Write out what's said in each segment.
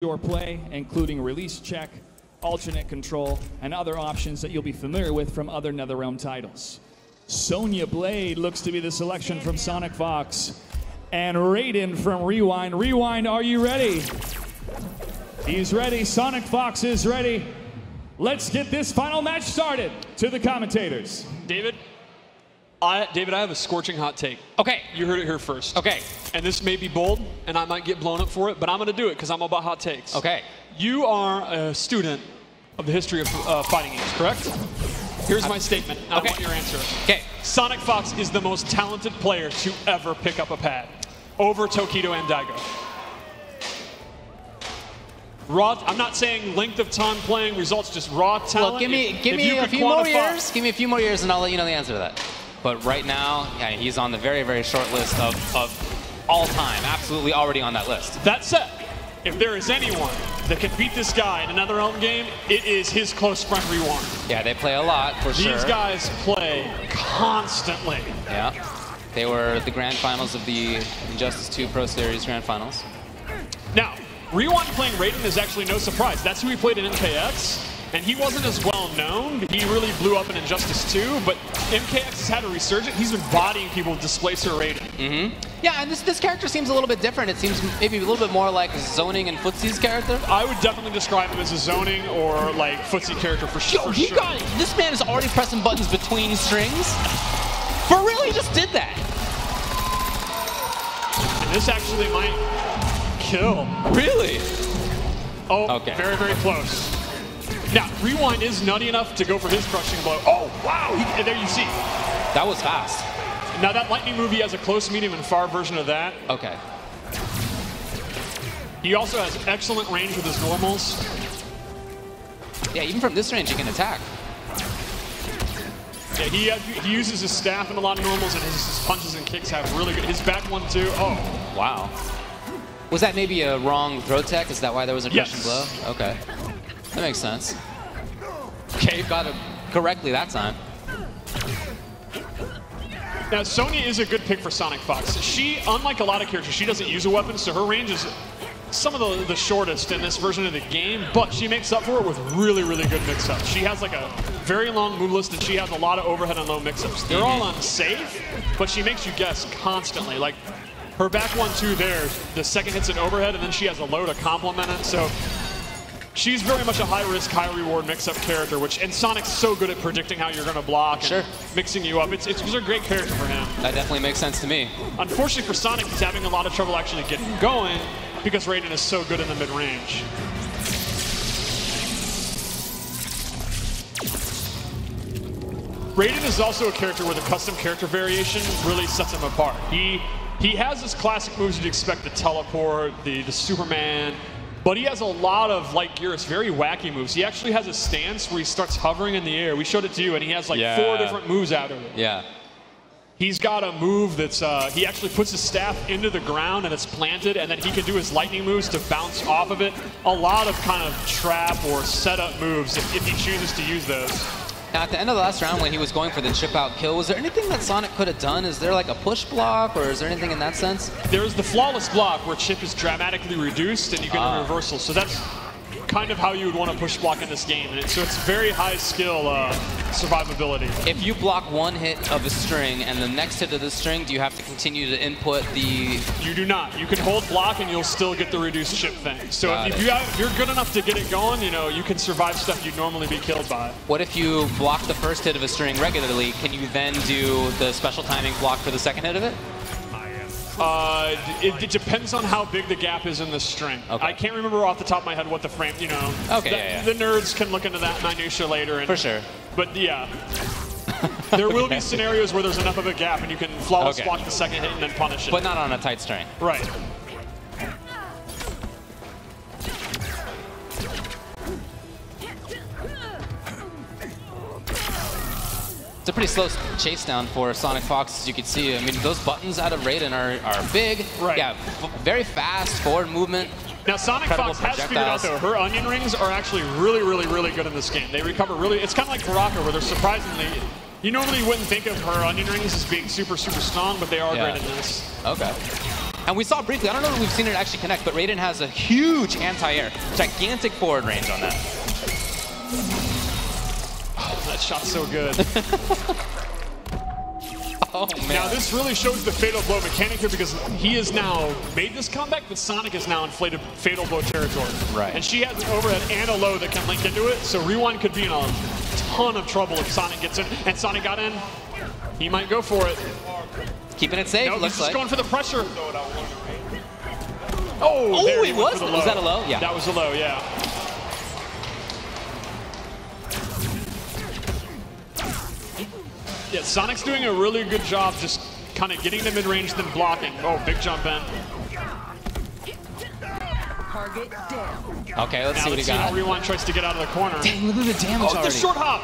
your play, including release check, alternate control, and other options that you'll be familiar with from other NetherRealm titles. Sonya Blade looks to be the selection from SonicFox, and Raiden from Rewind. Rewind, are you ready? He's ready. SonicFox is ready. Let's get this final match started. To the commentators. David, I have a scorching hot take. Okay. You heard it here first. Okay. And this may be bold, and I might get blown up for it, but I'm going to do it because I'm about hot takes. Okay. You are a student of the history of fighting games, correct? Here's my statement. I want your answer. Okay. SonicFox is the most talented player to ever pick up a pad over Tokido and Daigo. Raw, I'm not saying length of time playing, results, just raw talent. Look, give me a few more years. Give me a few more years, and I'll let you know the answer to that. But right now, yeah, he's on the very, very short list of all time. Absolutely already on that list. That said, if there is anyone that can beat this guy in another NetherRealm game, it is his close friend Rewind. Yeah, they play a lot, for sure. These guys play constantly. Yeah. They were the grand finals of the Injustice 2 Pro Series grand finals. Now, Rewind playing Raiden is actually no surprise. That's who he played in MKX, and he wasn't as well known. He really blew up in Injustice 2, but MKX has had a resurgence. He's been bodying people with Displacer Raiden. Mm-hmm. Yeah, and this character seems a little bit different. It seems maybe a little bit more like Zoning and Footsie's character. I would definitely describe him as a Zoning or like Footsie character for sure. Yo, he got it. This man is already pressing buttons between strings. For real, he just did that. And this actually might kill. Really? Oh, okay. Very, very close. Now, Rewind is nutty enough to go for his crushing blow. Oh, wow! And there you see. That was fast. Now, that lightning move, he has a close, medium, and far version of that. Okay. He also has excellent range with his normals. Yeah, even from this range, he can attack. Yeah, he uses his staff in a lot of normals, and his punches and kicks have really good. His back one, too. Oh. Wow. Was that maybe a wrong throw tech? Is that why there was a crushing blow? Okay. That makes sense. Okay, got it correctly that time. Now, Sonya is a good pick for SonicFox. She, unlike a lot of characters, she doesn't use a weapon, so her range is some of the shortest in this version of the game, but she makes up for it with really, really good mix-ups. She has like a very long move list, and she has a lot of overhead and low mix-ups. They're all unsafe, but she makes you guess constantly. Like, her back 1-2 there, the second hit's an overhead, and then she has a low to complement it, so she's very much a high-risk, high-reward mix-up character, and Sonic's so good at predicting how you're going to block and mixing you up. It's a great character for him. That definitely makes sense to me. Unfortunately for Sonic, he's having a lot of trouble actually getting going because Raiden is so good in the mid-range. Raiden is also a character where the custom character variation really sets him apart. He has his classic moves you'd expect, the teleport, the Superman, but he has a lot of, like Geras, very wacky moves. He actually has a stance where he starts hovering in the air. We showed it to you, and he has like 4 different moves out of it. Yeah. He's got a move that's, he actually puts his staff into the ground and it's planted, and then he can do his lightning moves to bounce off of it. A lot of kind of trap or setup moves if he chooses to use those. Now, at the end of the last round, when he was going for the chip-out kill, was there anything that Sonic could have done? Is there like a push block, or is there anything in that sense? There's the flawless block, where chip is dramatically reduced and you get a reversal. So that's kind of how you would want to push block in this game. So it's very high skill survivability. If you block one hit of a string and the next hit of the string, do you have to continue to input the... You do not. You can hold block and you'll still get the reduced chip thing. So if you're good enough to get it going, you know, you can survive stuff you'd normally be killed by. What if you block the first hit of a string regularly? Can you then do the special timing block for the second hit of it? It depends on how big the gap is in the string. Okay. I can't remember off the top of my head what the frame, you know. Okay, the nerds can look into that minutia later. For sure. But yeah, there will be scenarios where there's enough of a gap and you can flawless block the second hit and then punish it. But not on a tight string. Right. It's a pretty slow chase down for SonicFox, as you can see. I mean, those buttons out of Raiden are big. Right. Yeah, very fast forward movement. Now, SonicFox has figured out, though, her onion rings are actually really, really, really good in this game. They recover really. It's kind of like Baraka, where they're surprisingly. You normally wouldn't think of her onion rings as being super, super strong, but they are great in this. Okay. And we saw briefly, I don't know if we've seen it actually connect, but Raiden has a huge anti-air, gigantic forward range on that. Oh, that shot's so good. Oh, man. Now, this really shows the Fatal Blow mechanic here because he has now made this comeback, but Sonic is now in Fatal Blow territory. Right. And she has an overhead and a low that can link into it, so Rewind could be in a ton of trouble if Sonic gets in. And Sonic got in. He might go for it. Keeping it safe, No, looks he's just like. going for the pressure. Oh, there he it went was? for the low. Was that a low? Yeah. That was a low, yeah. Yeah, Sonic's doing a really good job just kind of getting the mid-range, then blocking. Oh, big jump in. Target down. Okay, let's Now see what he let's see how got. Rewind tries to get out of the corner. Dang, look at the damage Oh, already. the short hop!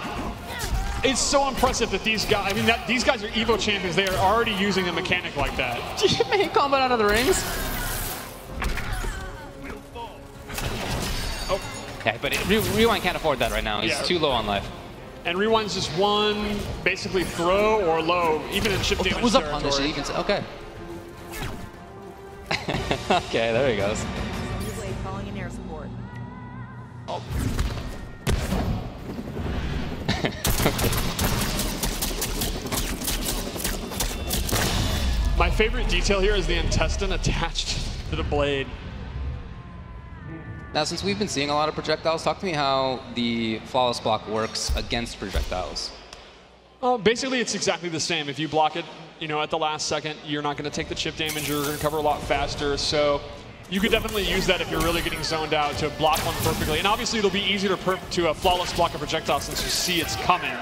It's so impressive that these guys, I mean, these guys are Evo champions. They are already using a mechanic like that. Main Kombat out of the rings. Oh, Okay, but Rewind can't afford that right now. He's Yeah. too low on life. and Rewind's just one, basically throw or low, even in chip damage Who's up on this? territory. You can say, okay. Okay, there he goes. Sonya Blade calling in air support. Oh. My favorite detail here is the intestine attached to the blade. Now, since we've been seeing a lot of projectiles, talk to me how the flawless block works against projectiles. Basically, it's exactly the same. If you block it, you know, at the last second, you're not going to take the chip damage. You're going to recover a lot faster. So you could definitely use that if you're really getting zoned out to block one perfectly. And obviously, it'll be easier to flawless block a projectile since you see it's coming.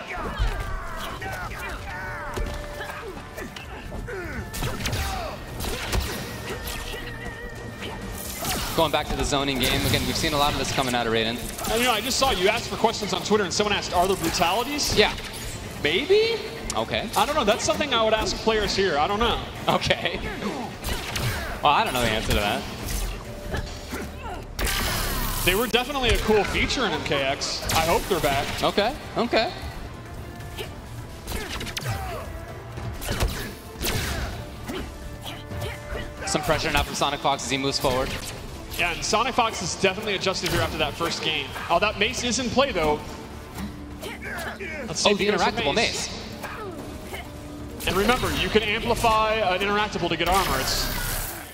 Going back to the zoning game, again, we've seen a lot of this coming out of Raiden. And, you know, I just saw you asked for questions on Twitter, and someone asked, are there brutalities? Yeah. Maybe? Okay. I don't know. That's something I would ask players here. I don't know. Okay. Well, I don't know the answer to that. They were definitely a cool feature in MKX. I hope they're back. Okay. Okay. Some pressure now from SonicFox as he moves forward. Yeah, and SonicFox is definitely adjusted here after that first game. Oh, that mace is in play, though. Let's see Oh, if the he goes for interactable mace. And remember, you can amplify an interactable to get armor. It's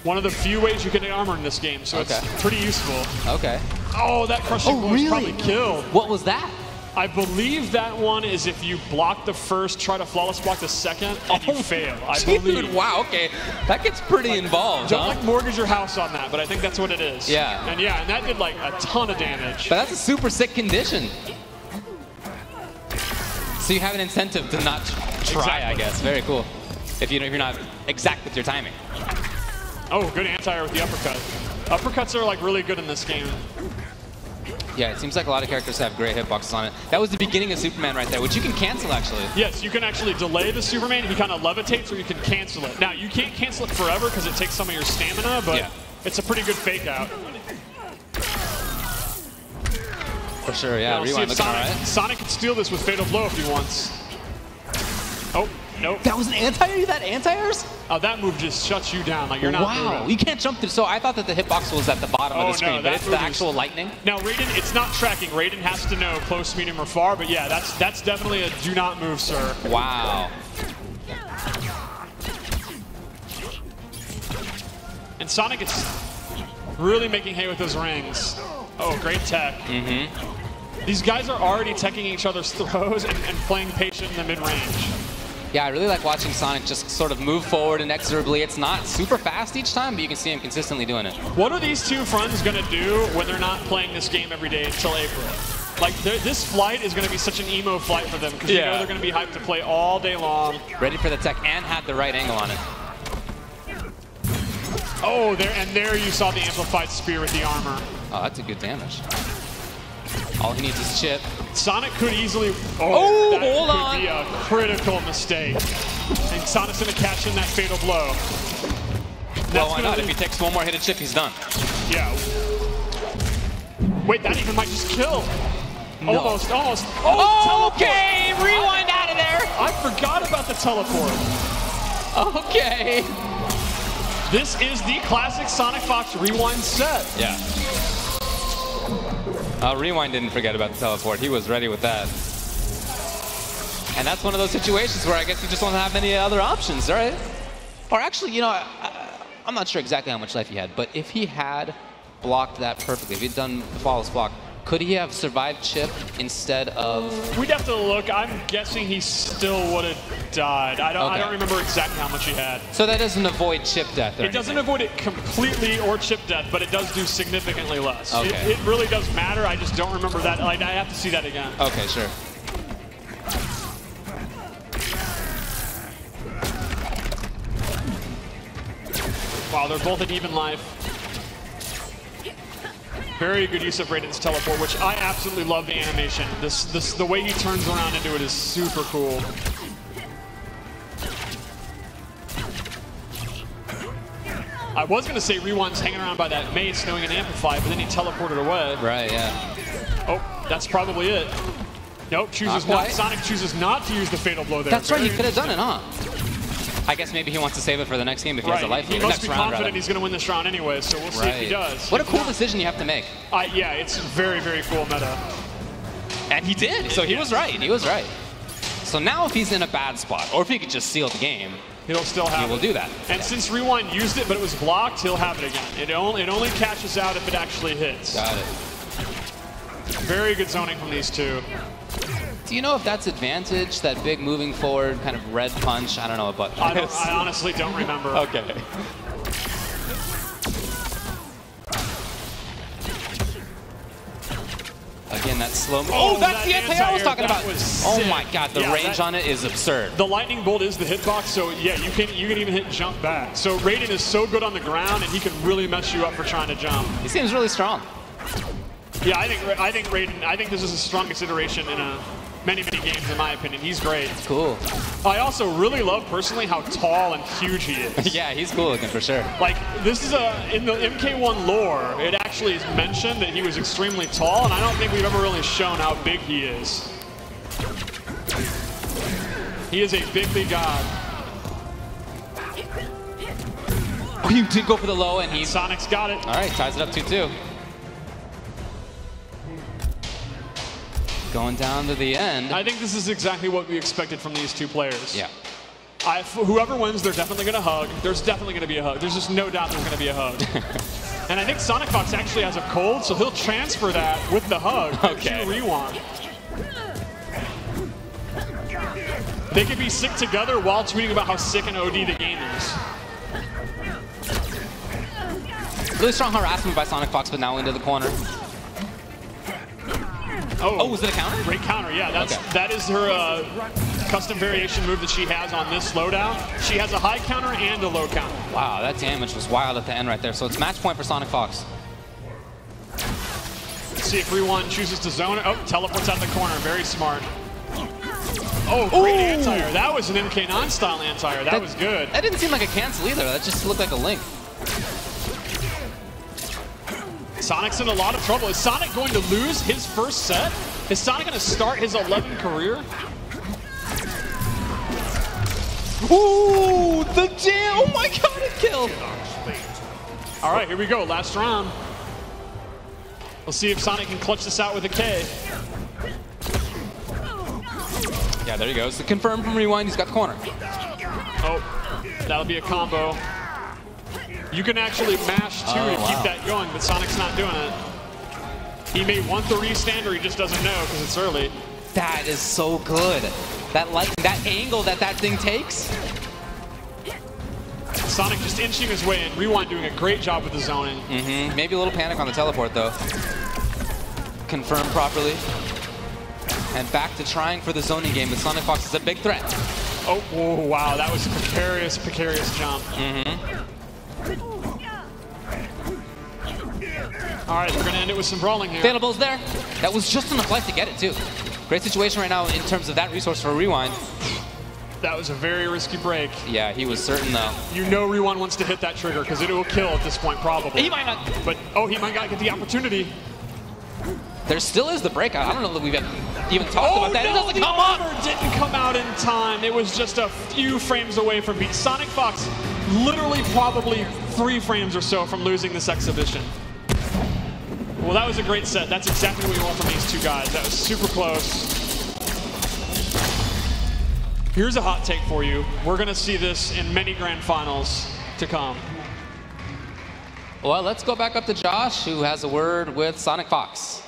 one of the few ways you can get armor in this game, so Okay. it's pretty useful. Okay. Oh, that crushing blow is probably killed. What was that? I believe that one is if you block the first, try to flawless block the second, and you fail. I believe. Dude, wow, okay. That gets pretty involved, Don't huh? like mortgage your house on that, but I think that's what it is. Yeah. And that did like a ton of damage. But that's a super sick condition. So you have an incentive to not try, Exactly. I guess. Very cool. If you're not exact with your timing. Oh, good anti-air with the uppercut. Uppercuts are like really good in this game. Yeah, it seems like a lot of characters have great hitboxes on it. That was the beginning of Superman right there, which you can cancel, actually. Yes, you can actually delay the Superman. He kind of levitates, or you can cancel it. Now, you can't cancel it forever because it takes some of your stamina, but Yeah. it's a pretty good fake out. For sure, yeah. Now, see Rewind if looking all right. Sonic could steal this with Fatal Blow if he wants. Oh, nope. That was an anti-air? That anti-airs? That move just shuts you down. Like, you're not Wow, moving. you can't jump through. So I thought that the hitbox was at the bottom Oh, of the screen, no, but that it's the move is- actual lightning. Now, Raiden, it's not tracking. Raiden has to know close, medium, or far, but yeah, that's definitely a do not move, sir. Wow. And Sonic is really making hay with those rings. Oh, great tech. Mm-hmm. These guys are already teching each other's throws and playing patient in the mid-range. Yeah, I really like watching Sonic just sort of move forward inexorably. It's not super fast each time, but you can see him consistently doing it. What are these two friends going to do when they're not playing this game every day until April? Like, this flight is going to be such an emo flight for them because you know they're going to be hyped to play all day long. Ready for the tech and had the right angle on it. Oh, there you saw the amplified spear with the armor. Oh, that's a good damage. All he needs is chip. Sonic could easily... Oh, that hold could on. be a critical mistake. And Sonic's going to catch in that fatal blow. Well, why not? If he takes one more hit of chip, he's done. Yeah. Wait, that even might just kill. No. Almost. Oh, okay, rewind out of there. I forgot about the teleport. Okay. This is the classic SonicFox Rewind set. Yeah. Rewind didn't forget about the teleport. He was ready with that. And that's one of those situations where I guess you just don't have any other options, right? Or actually, you know, I'm not sure exactly how much life he had, but if he had blocked that perfectly, if he'd done the flawless block, could he have survived chip instead of... We'd have to look. I'm guessing he still would have died. I don't remember exactly how much he had. So that doesn't avoid chip death or It doesn't avoid it completely or chip death, but it does do significantly less. Okay. It really does matter. I just don't remember that. Like, I have to see that again. Okay, sure. Wow, they're both at even life. Very good use of Raiden's teleport, which I absolutely love the animation. The way he turns around into it is super cool. I was going to say Rewind's hanging around by that mace knowing an amplify, but then he teleported away. Right, yeah. Oh, that's probably it. Nope, chooses not. Sonic chooses not to use the fatal blow there. That's right, he could have done it, huh? I guess maybe he wants to save it for the next game if he has a life. He must be confident he's going to win this round anyway, so we'll see if he does. What a cool decision you have to make. Yeah, it's very, very cool meta. And he did, so he was right. He was right. So now if he's in a bad spot, or if he could just seal the game, he'll still have he will do that. And since Rewind used it, but it was blocked, he'll have it again. It only catches out if it actually hits. Got it. Very good zoning from these two. Do you know if that's advantage, that big moving forward kind of red punch? I don't know what button I honestly don't remember. Okay. Again, that slow. Oh, that's the anti I was talking about. Oh my God, the range on it is absurd. The lightning bolt is the hitbox, so yeah, you can even hit jump back. So Raiden is so good on the ground, and he can really mess you up for trying to jump. He seems really strong. Yeah, I think Raiden. I think this is the strongest iteration in many games, in my opinion. He's great. Cool. I also really love personally how tall and huge he is. Yeah, he's cool looking for sure. Like, this is in the MK1 lore, it actually is mentioned that he was extremely tall, and I don't think we've ever really shown how big he is. He is a big god. Oh, you did go for the low, and Sonic's got it. All right, ties it up 2-2. Going down to the end. I think this is exactly what we expected from these two players. Yeah. Whoever wins, they're definitely going to hug. There's definitely going to be a hug. There's just no doubt there's going to be a hug. And I think SonicFox actually has a cold, so he'll transfer that with the hug to Rewind. They could be sick together while tweeting about how sick and OD the game is. Really strong harassment by SonicFox, but now into the corner. Oh, was it a counter? Great counter, yeah. That is her custom variation move that she has on this slowdown. She has a high counter and a low counter. Wow, that damage was wild at the end right there. So it's match point for SonicFox. Let's see if Rewind chooses to zone it. Oh, teleports out the corner. Very smart. Oh, great anti-air. That was an MK9 style anti-air. That was good. That didn't seem like a cancel either. That just looked like a link. Sonic's in a lot of trouble. Is Sonic going to lose his first set? Is Sonic going to start his 11th career? Ooh, the jam! Oh my God, it killed! All right, here we go. Last round. We'll see if Sonic can clutch this out with a K. Yeah, there he goes. The confirm from Rewind. He's got the corner. Oh, that'll be a combo. You can actually mash two to keep that going, but Sonic's not doing it. He may want the restand, or he just doesn't know because it's early. That is so good. That angle that thing takes. Sonic just inching his way in. Rewind doing a great job with the zoning. Maybe a little panic on the teleport though. Confirm properly. And back to trying for the zoning game, but SonicFox is a big threat. Oh, whoa, wow, that was a precarious jump. All right, we're gonna end it with some brawling here. Fatal Bowl's there. That was just enough life to get it too. Great situation right now in terms of that resource for Rewind. That was a very risky break. Yeah, he was certain though. You know Rewind wants to hit that trigger because it will kill at this point probably. He might not. But, he might not get the opportunity. There still is the breakout. I don't know that we've even talked about that. No, it doesn't come up. Didn't come out in time. It was just a few frames away from beat. SonicFox literally probably 3 frames or so from losing this exhibition. Well, that was a great set. That's exactly what you want from these two guys. That was super close. Here's a hot take for you. We're going to see this in many grand finals to come. Well, let's go back up to Josh, who has a word with SonicFox.